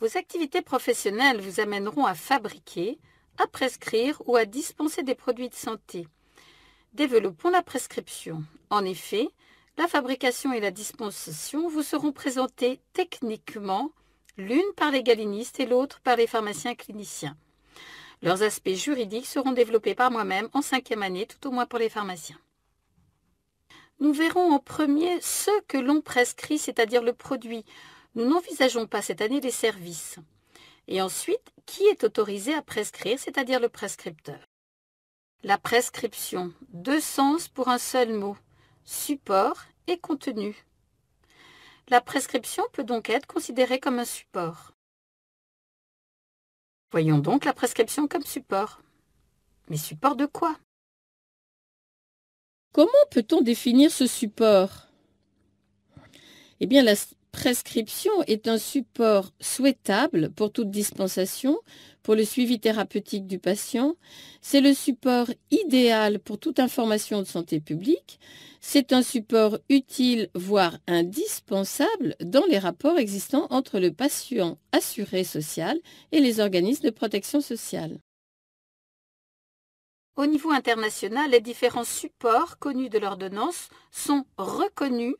Vos activités professionnelles vous amèneront à fabriquer, à prescrire ou à dispenser des produits de santé. Développons la prescription. En effet, la fabrication et la dispensation vous seront présentées techniquement, l'une par les galenistes et l'autre par les pharmaciens cliniciens. Leurs aspects juridiques seront développés par moi-même en 5e année, tout au moins pour les pharmaciens. Nous verrons en premier ce que l'on prescrit, c'est-à-dire le produit. Nous n'envisageons pas cette année les services. Et ensuite, qui est autorisé à prescrire, c'est-à-dire le prescripteur. La prescription, 2 sens pour un seul mot, support et contenu. La prescription peut donc être considérée comme un support. Voyons donc la prescription comme support. Mais support de quoi? Comment peut-on définir ce support? Eh bien, la prescription est un support souhaitable pour toute dispensation, pour le suivi thérapeutique du patient. C'est le support idéal pour toute information de santé publique. C'est un support utile, voire indispensable, dans les rapports existants entre le patient assuré social et les organismes de protection sociale. Au niveau international, les différents supports connus de l'ordonnance sont reconnus,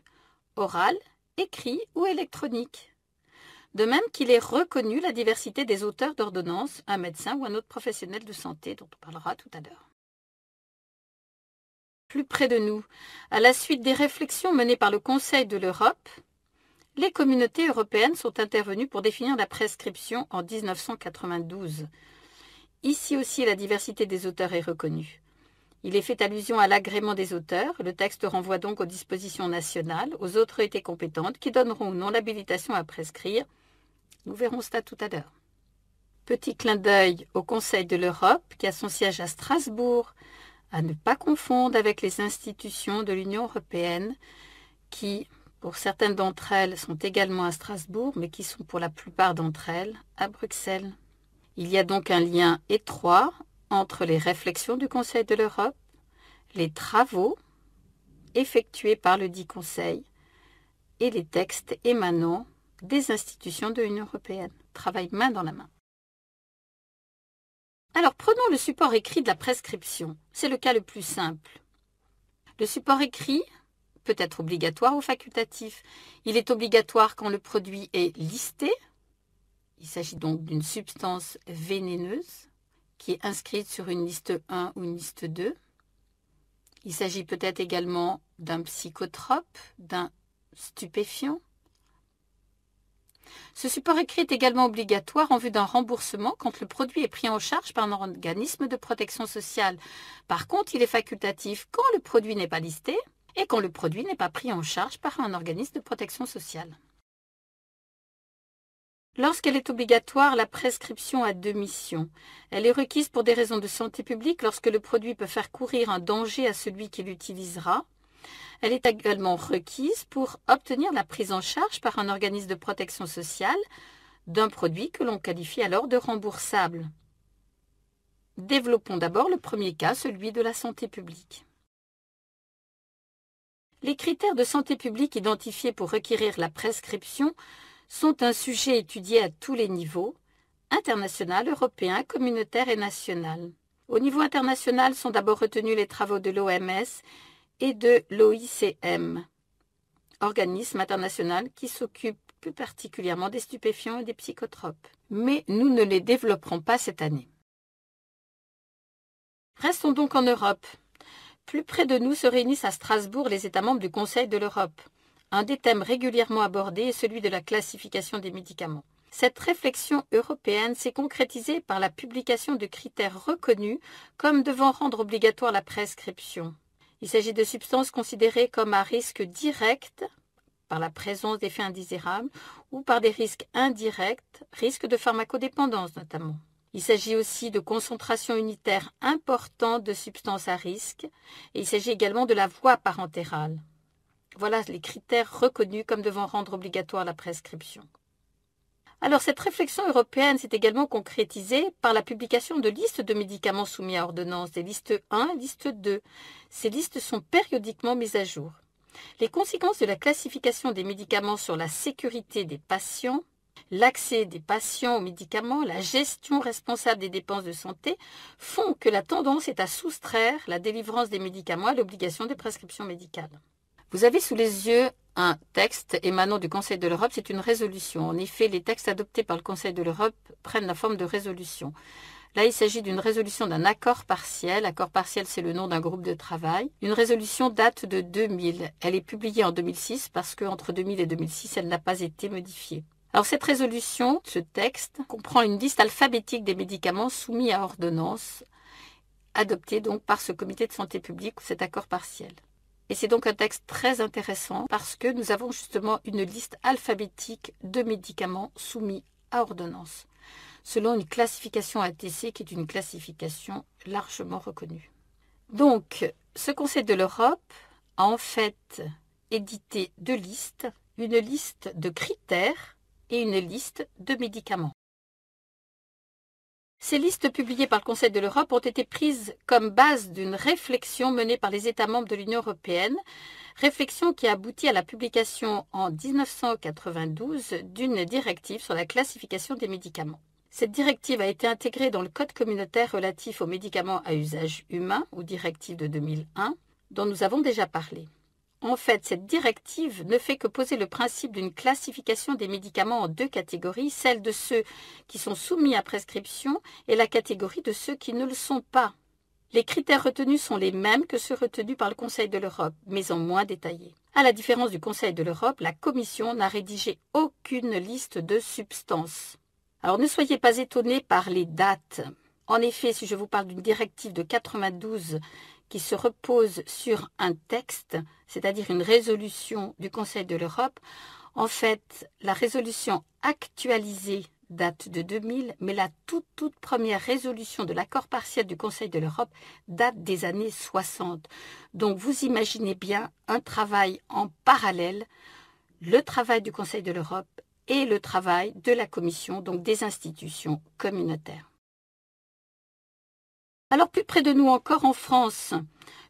oral, écrit ou électronique. De même qu'il est reconnu la diversité des auteurs d'ordonnance, un médecin ou un autre professionnel de santé dont on parlera tout à l'heure. Plus près de nous, à la suite des réflexions menées par le Conseil de l'Europe, les communautés européennes sont intervenues pour définir la prescription en 1992. Ici aussi, la diversité des auteurs est reconnue. Il est fait allusion à l'agrément des auteurs. Le texte renvoie donc aux dispositions nationales, aux autorités compétentes qui donneront ou non l'habilitation à prescrire. Nous verrons cela tout à l'heure. Petit clin d'œil au Conseil de l'Europe qui a son siège à Strasbourg, à ne pas confondre avec les institutions de l'Union européenne qui, pour certaines d'entre elles, sont également à Strasbourg, mais qui sont pour la plupart d'entre elles à Bruxelles. Il y a donc un lien étroit entre les réflexions du Conseil de l'Europe, les travaux effectués par le dit Conseil et les textes émanant des institutions de l'Union européenne. Travail main dans la main. Alors prenons le support écrit de la prescription. C'est le cas le plus simple. Le support écrit peut être obligatoire ou facultatif. Il est obligatoire quand le produit est listé. Il s'agit donc d'une substance vénéneuse qui est inscrite sur une liste 1 ou une liste 2. Il s'agit peut-être également d'un psychotrope, d'un stupéfiant. Ce support écrit est également obligatoire en vue d'un remboursement quand le produit est pris en charge par un organisme de protection sociale. Par contre, il est facultatif quand le produit n'est pas listé et quand le produit n'est pas pris en charge par un organisme de protection sociale. Lorsqu'elle est obligatoire, la prescription a 2 missions. Elle est requise pour des raisons de santé publique lorsque le produit peut faire courir un danger à celui qui l'utilisera. Elle est également requise pour obtenir la prise en charge par un organisme de protection sociale d'un produit que l'on qualifie alors de remboursable. Développons d'abord le premier cas, celui de la santé publique. Les critères de santé publique identifiés pour requérir la prescription sont un sujet étudié à tous les niveaux, international, européen, communautaire et national. Au niveau international sont d'abord retenus les travaux de l'OMS et de l'OICM, organisme international qui s'occupe plus particulièrement des stupéfiants et des psychotropes. Mais nous ne les développerons pas cette année. Restons donc en Europe. Plus près de nous se réunissent à Strasbourg les États membres du Conseil de l'Europe. Un des thèmes régulièrement abordés est celui de la classification des médicaments. Cette réflexion européenne s'est concrétisée par la publication de critères reconnus comme devant rendre obligatoire la prescription. Il s'agit de substances considérées comme à risque direct par la présence d'effets indésirables ou par des risques indirects, risques de pharmacodépendance notamment. Il s'agit aussi de concentrations unitaires importantes de substances à risque et il s'agit également de la voie parentérale. Voilà les critères reconnus comme devant rendre obligatoire la prescription. Alors cette réflexion européenne s'est également concrétisée par la publication de listes de médicaments soumis à ordonnance, des listes 1 et liste 2. Ces listes sont périodiquement mises à jour. Les conséquences de la classification des médicaments sur la sécurité des patients l'accès des patients aux médicaments, la gestion responsable des dépenses de santé font que la tendance est à soustraire la délivrance des médicaments à l'obligation de prescription médicale. Vous avez sous les yeux un texte émanant du Conseil de l'Europe, c'est une résolution. En effet, les textes adoptés par le Conseil de l'Europe prennent la forme de résolution. Là, il s'agit d'une résolution d'un accord partiel. Accord partiel, c'est le nom d'un groupe de travail. Une résolution date de 2000. Elle est publiée en 2006 parce qu'entre 2000 et 2006, elle n'a pas été modifiée. Alors cette résolution, ce texte, comprend une liste alphabétique des médicaments soumis à ordonnance, adoptée donc par ce comité de santé publique ou cet accord partiel. Et c'est donc un texte très intéressant parce que nous avons justement une liste alphabétique de médicaments soumis à ordonnance, selon une classification ATC qui est une classification largement reconnue. Donc, ce Conseil de l'Europe a en fait édité deux listes, une liste de critères et une liste de médicaments. Ces listes publiées par le Conseil de l'Europe ont été prises comme base d'une réflexion menée par les États membres de l'Union européenne, réflexion qui a abouti à la publication en 1992 d'une directive sur la classification des médicaments. Cette directive a été intégrée dans le Code communautaire relatif aux médicaments à usage humain, ou directive de 2001, dont nous avons déjà parlé. En fait, cette directive ne fait que poser le principe d'une classification des médicaments en deux catégories, celle de ceux qui sont soumis à prescription et la catégorie de ceux qui ne le sont pas. Les critères retenus sont les mêmes que ceux retenus par le Conseil de l'Europe, mais en moins détaillés. À la différence du Conseil de l'Europe, la Commission n'a rédigé aucune liste de substances. Alors ne soyez pas étonnés par les dates. En effet, si je vous parle d'une directive de 92 qui se repose sur un texte, c'est-à-dire une résolution du Conseil de l'Europe, en fait, la résolution actualisée date de 2000, mais la toute première résolution de l'accord partiel du Conseil de l'Europe date des années 60. Donc vous imaginez bien un travail en parallèle, le travail du Conseil de l'Europe et le travail de la Commission, donc des institutions communautaires. Alors plus près de nous encore en France,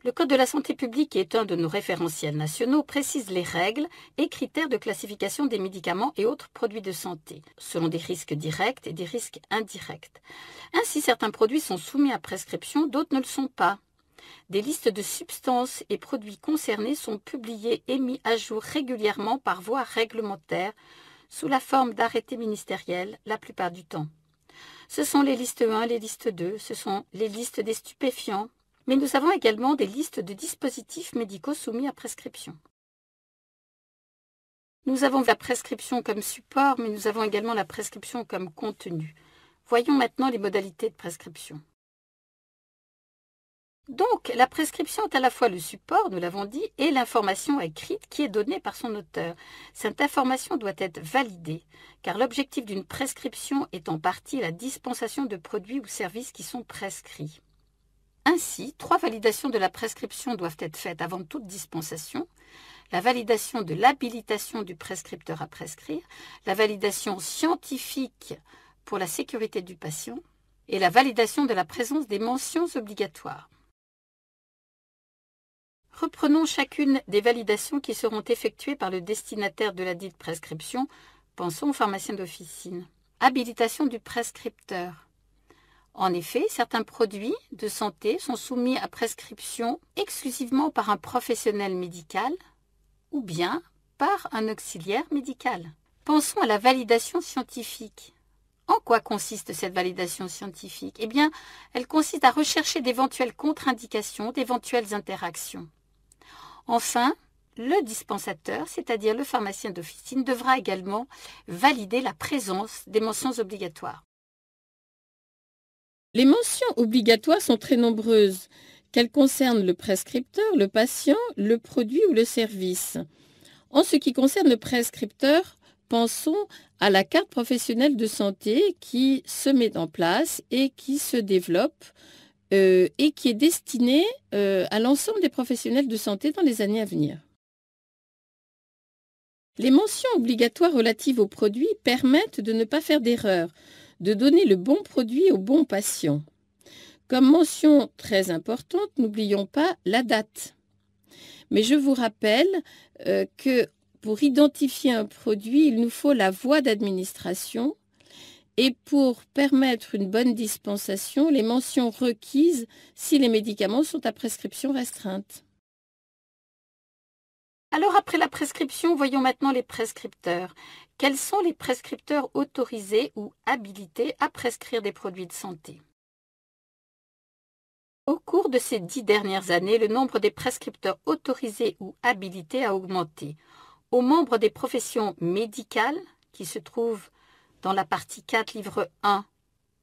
le Code de la santé publique, qui est un de nos référentiels nationaux, précise les règles et critères de classification des médicaments et autres produits de santé, selon des risques directs et des risques indirects. Ainsi, certains produits sont soumis à prescription, d'autres ne le sont pas. Des listes de substances et produits concernés sont publiées et mis à jour régulièrement par voie réglementaire, sous la forme d'arrêtés ministériels la plupart du temps. Ce sont les listes 1, les listes 2, ce sont les listes des stupéfiants, mais nous avons également des listes de dispositifs médicaux soumis à prescription. Nous avons la prescription comme support, mais nous avons également la prescription comme contenu. Voyons maintenant les modalités de prescription. Donc, la prescription est à la fois le support, nous l'avons dit, et l'information écrite qui est donnée par son auteur. Cette information doit être validée, car l'objectif d'une prescription est en partie la dispensation de produits ou services qui sont prescrits. Ainsi, 3 validations de la prescription doivent être faites avant toute dispensation. La validation de l'habilitation du prescripteur à prescrire, la validation scientifique pour la sécurité du patient et la validation de la présence des mentions obligatoires. Reprenons chacune des validations qui seront effectuées par le destinataire de la dite prescription. Pensons aux pharmaciens d'officine. Habilitation du prescripteur. En effet, certains produits de santé sont soumis à prescription exclusivement par un professionnel médical ou bien par un auxiliaire médical. Pensons à la validation scientifique. En quoi consiste cette validation scientifique? Eh bien, elle consiste à rechercher d'éventuelles contre-indications, d'éventuelles interactions. Enfin, le dispensateur, c'est-à-dire le pharmacien d'officine, devra également valider la présence des mentions obligatoires. Les mentions obligatoires sont très nombreuses, qu'elles concernent le prescripteur, le patient, le produit ou le service. En ce qui concerne le prescripteur, pensons à la carte professionnelle de santé qui se met en place et qui se développe et qui est destinée à l'ensemble des professionnels de santé dans les années à venir. Les mentions obligatoires relatives aux produits permettent de ne pas faire d'erreur, de donner le bon produit au bon patient. Comme mention très importante, n'oublions pas la date. Mais je vous rappelle que Pour identifier un produit, il nous faut la voie d'administration et pour permettre une bonne dispensation, les mentions requises si les médicaments sont à prescription restreinte. Alors après la prescription, voyons maintenant les prescripteurs. Quels sont les prescripteurs autorisés ou habilités à prescrire des produits de santé? Au cours de ces 10 dernières années, le nombre des prescripteurs autorisés ou habilités a augmenté. Aux membres des professions médicales, qui se trouvent dans la partie 4, livre 1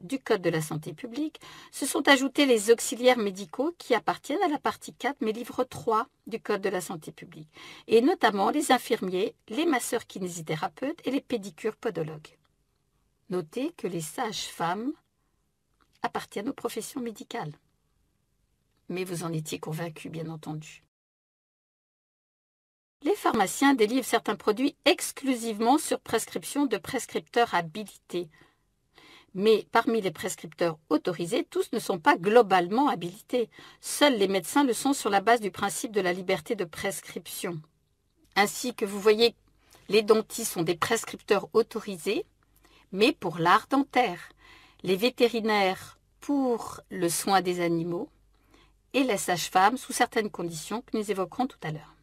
du Code de la santé publique, se sont ajoutés les auxiliaires médicaux qui appartiennent à la partie 4, mais livre 3 du Code de la santé publique, et notamment les infirmiers, les masseurs kinésithérapeutes et les pédicures podologues. Notez que les sages-femmes appartiennent aux professions médicales. Mais vous en étiez convaincus, bien entendu. Les pharmaciens délivrent certains produits exclusivement sur prescription de prescripteurs habilités. Mais parmi les prescripteurs autorisés, tous ne sont pas globalement habilités. Seuls les médecins le sont sur la base du principe de la liberté de prescription. Ainsi que vous voyez, les dentistes sont des prescripteurs autorisés, mais pour l'art dentaire, les vétérinaires pour le soin des animaux et les sages-femmes sous certaines conditions que nous évoquerons tout à l'heure.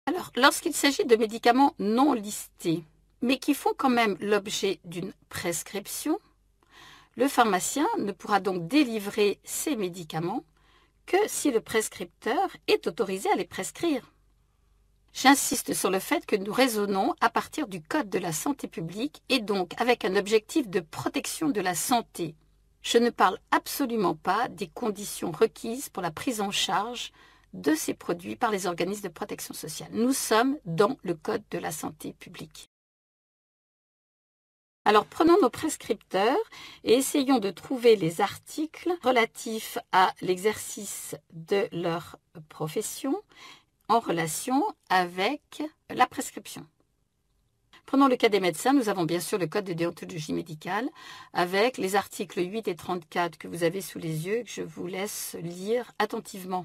Alors, lorsqu'il s'agit de médicaments non listés, mais qui font quand même l'objet d'une prescription, le pharmacien ne pourra donc délivrer ces médicaments que si le prescripteur est autorisé à les prescrire. J'insiste sur le fait que nous raisonnons à partir du Code de la santé publique et donc avec un objectif de protection de la santé. Je ne parle absolument pas des conditions requises pour la prise en charge de ces produits par les organismes de protection sociale. Nous sommes dans le Code de la santé publique. Alors prenons nos prescripteurs et essayons de trouver les articles relatifs à l'exercice de leur profession en relation avec la prescription. Prenons le cas des médecins, nous avons bien sûr le Code de déontologie médicale avec les articles 8 et 34 que vous avez sous les yeux et que je vous laisse lire attentivement.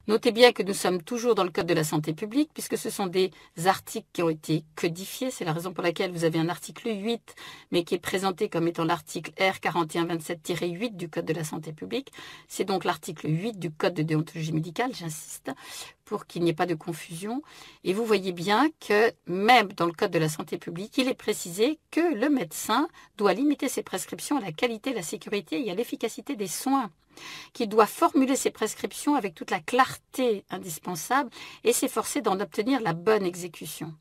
Notez bien que nous sommes toujours dans le Code de la santé publique puisque ce sont des articles qui ont été codifiés. C'est la raison pour laquelle vous avez un article 8 mais qui est présenté comme étant l'article R4127-8 du Code de la santé publique. C'est donc l'article 8 du Code de déontologie médicale, j'insiste, pour qu'il n'y ait pas de confusion. Et vous voyez bien que même dans le Code de la santé publique, il est précisé que le médecin doit limiter ses prescriptions à la qualité, la sécurité et à l'efficacité des soins, qu'il doit formuler ses prescriptions avec toute la clarté indispensable et s'efforcer d'en obtenir la bonne exécution.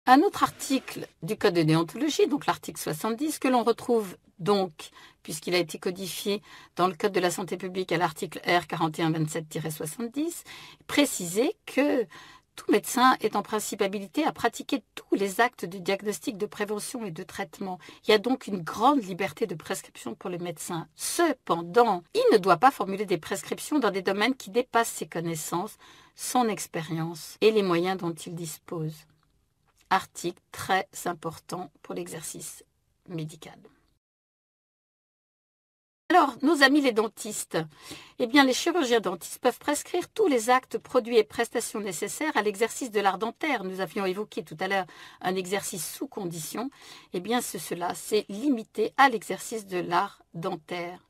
Un autre article du Code de déontologie, donc l'article 70, que l'on retrouve donc, puisqu'il a été codifié dans le Code de la santé publique à l'article R4127-70, précisait que tout médecin est en principe habilité à pratiquer tous les actes de diagnostic, de prévention et de traitement. Il y a donc une grande liberté de prescription pour le médecin. Cependant, il ne doit pas formuler des prescriptions dans des domaines qui dépassent ses connaissances, son expérience et les moyens dont il dispose. Article très important pour l'exercice médical. Alors, nos amis les dentistes, eh bien, les chirurgiens dentistes peuvent prescrire tous les actes, produits et prestations nécessaires à l'exercice de l'art dentaire. Nous avions évoqué tout à l'heure un exercice sous condition. Eh bien, cela, c'est limité à l'exercice de l'art dentaire.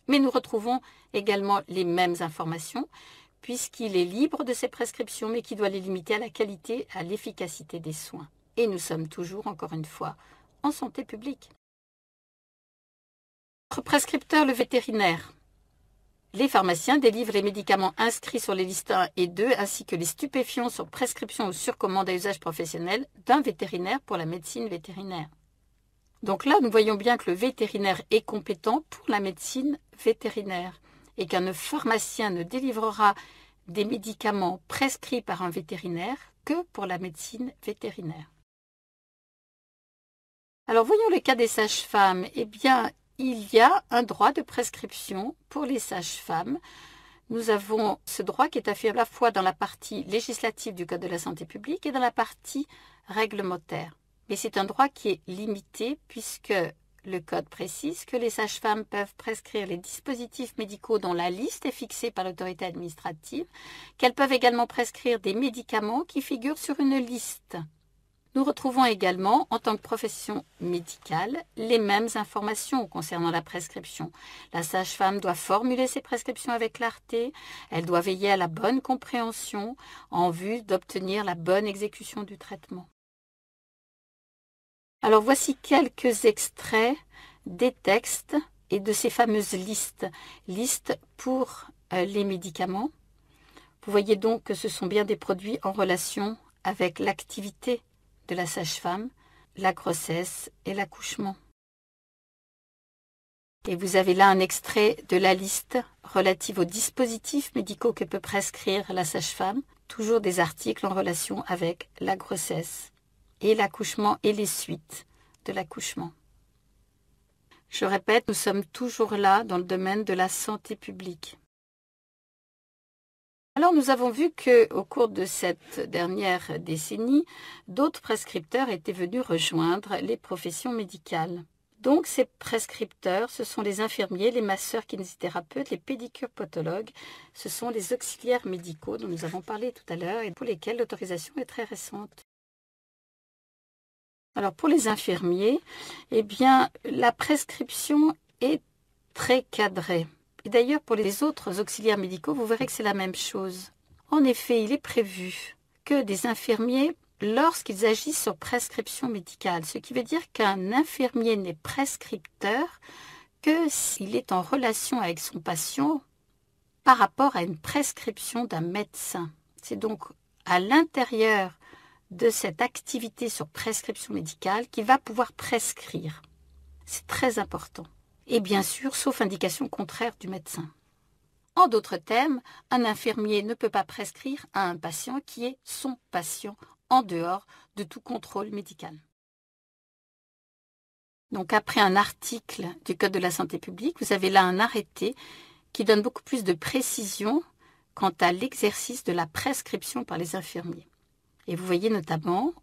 Mais nous retrouvons également les mêmes informations, puisqu'il est libre de ses prescriptions, mais qui doit les limiter à la qualité, à l'efficacité des soins. Et nous sommes toujours, encore une fois, en santé publique. Notre prescripteur, le vétérinaire. Les pharmaciens délivrent les médicaments inscrits sur les listes 1 et 2 ainsi que les stupéfiants sur prescription ou sur commande à usage professionnel d'un vétérinaire pour la médecine vétérinaire. Donc là, nous voyons bien que le vétérinaire est compétent pour la médecine vétérinaire et qu'un pharmacien ne délivrera des médicaments prescrits par un vétérinaire que pour la médecine vétérinaire. Alors voyons le cas des sages-femmes. Eh bien, il y a un droit de prescription pour les sages-femmes. Nous avons ce droit qui est affirmé à la fois dans la partie législative du Code de la santé publique et dans la partie réglementaire. Mais c'est un droit qui est limité puisque Le code précise que les sages-femmes peuvent prescrire les dispositifs médicaux dont la liste est fixée par l'autorité administrative, qu'elles peuvent également prescrire des médicaments qui figurent sur une liste. Nous retrouvons également, en tant que profession médicale, les mêmes informations concernant la prescription. La sage-femme doit formuler ses prescriptions avec clarté, elle doit veiller à la bonne compréhension en vue d'obtenir la bonne exécution du traitement. Alors voici quelques extraits des textes et de ces fameuses listes. Listes pour les médicaments. Vous voyez donc que ce sont bien des produits en relation avec l'activité de la sage-femme, la grossesse et l'accouchement. Et vous avez là un extrait de la liste relative aux dispositifs médicaux que peut prescrire la sage-femme, toujours des articles en relation avec la grossesse et l'accouchement et les suites de l'accouchement. Je répète, nous sommes toujours là dans le domaine de la santé publique. Alors nous avons vu qu'au cours de cette dernière décennie, d'autres prescripteurs étaient venus rejoindre les professions médicales. Donc ces prescripteurs, ce sont les infirmiers, les masseurs kinésithérapeutes, les pédicures podologues, ce sont les auxiliaires médicaux dont nous avons parlé tout à l'heure et pour lesquels l'autorisation est très récente. Alors pour les infirmiers, eh bien la prescription est très cadrée. Et d'ailleurs, pour les autres auxiliaires médicaux, vous verrez que c'est la même chose. En effet, il est prévu que des infirmiers, lorsqu'ils agissent sur prescription médicale, ce qui veut dire qu'un infirmier n'est prescripteur que s'il est en relation avec son patient par rapport à une prescription d'un médecin. C'est donc à l'intérieur de cette activité sur prescription médicale qu'il va pouvoir prescrire. C'est très important. Et bien sûr, sauf indication contraire du médecin. En d'autres termes, un infirmier ne peut pas prescrire à un patient qui est son patient en dehors de tout contrôle médical. Donc après un article du Code de la santé publique, vous avez là un arrêté qui donne beaucoup plus de précision quant à l'exercice de la prescription par les infirmiers. Et vous voyez notamment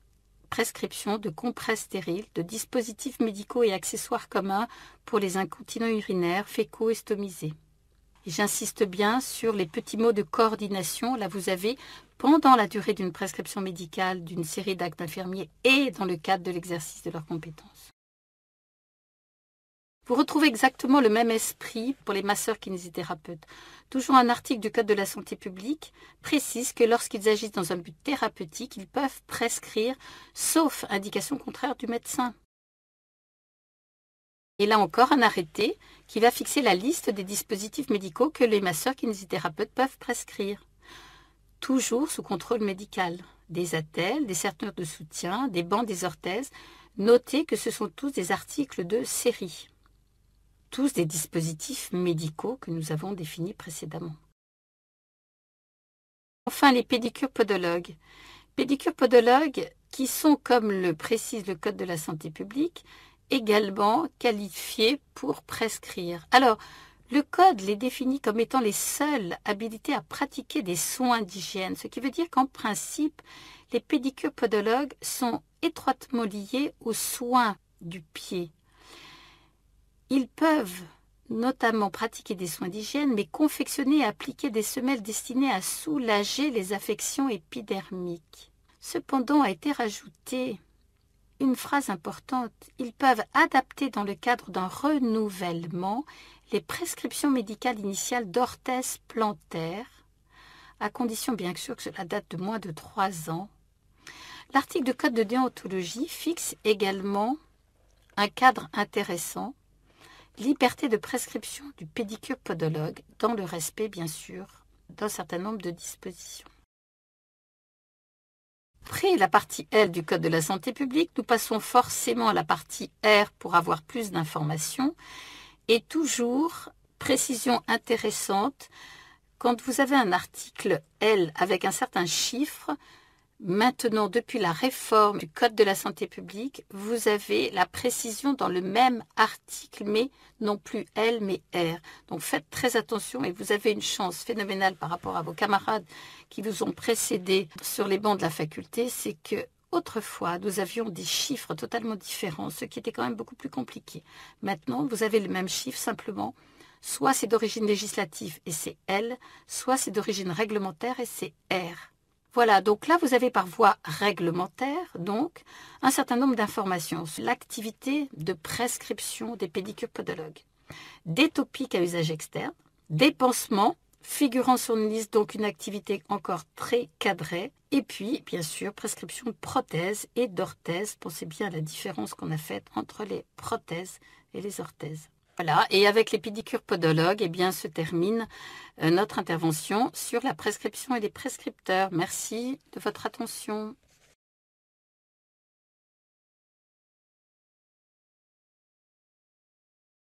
prescription de compresses stériles, de dispositifs médicaux et accessoires communs pour les incontinents urinaires, fécaux et stomisés. Et j'insiste bien sur les petits mots de coordination. Là, vous avez, pendant la durée d'une prescription médicale, d'une série d'actes infirmiers et dans le cadre de l'exercice de leurs compétences. Vous retrouvez exactement le même esprit pour les masseurs kinésithérapeutes. Toujours un article du Code de la santé publique précise que lorsqu'ils agissent dans un but thérapeutique, ils peuvent prescrire, sauf indication contraire du médecin. Et là encore, un arrêté qui va fixer la liste des dispositifs médicaux que les masseurs kinésithérapeutes peuvent prescrire. Toujours sous contrôle médical. Des attelles, des serrures de soutien, des bandes, des orthèses. Notez que ce sont tous des articles de série. Tous des dispositifs médicaux que nous avons définis précédemment. Enfin, les pédicures podologues. Pédicures podologues qui sont, comme le précise le Code de la santé publique, également qualifiés pour prescrire. Alors, le Code les définit comme étant les seuls habilités à pratiquer des soins d'hygiène, ce qui veut dire qu'en principe, les pédicures podologues sont étroitement liés aux soins du pied. Ils peuvent notamment pratiquer des soins d'hygiène, mais confectionner et appliquer des semelles destinées à soulager les affections épidermiques. Cependant, a été rajoutée une phrase importante. Ils peuvent adapter dans le cadre d'un renouvellement les prescriptions médicales initiales d'orthèse plantaire, à condition bien sûr que cela date de moins de 3 ans. L'article de Code de déontologie fixe également un cadre intéressant. Liberté de prescription du pédicure podologue, dans le respect, bien sûr, d'un certain nombre de dispositions. Après la partie L du Code de la santé publique, nous passons forcément à la partie R pour avoir plus d'informations. Et toujours, précision intéressante, quand vous avez un article L avec un certain chiffre, maintenant, depuis la réforme du Code de la santé publique, vous avez la précision dans le même article, mais non plus L, mais R. Donc faites très attention et vous avez une chance phénoménale par rapport à vos camarades qui vous ont précédé sur les bancs de la faculté, c'est que Autrefois, nous avions des chiffres totalement différents, ce qui était quand même beaucoup plus compliqué. Maintenant, vous avez le même chiffre, simplement, soit c'est d'origine législative et c'est L, soit c'est d'origine réglementaire et c'est R. Voilà, donc là, vous avez par voie réglementaire, donc, un certain nombre d'informations sur l'activité de prescription des pédicures podologues. Des topiques à usage externe, des pansements, figurant sur une liste, donc une activité encore très cadrée, et puis, bien sûr, prescription de prothèses et d'orthèses. Pensez bien à la différence qu'on a faite entre les prothèses et les orthèses. Voilà, et avec les pédicures podologues, eh bien, se termine notre intervention sur la prescription et les prescripteurs. Merci de votre attention.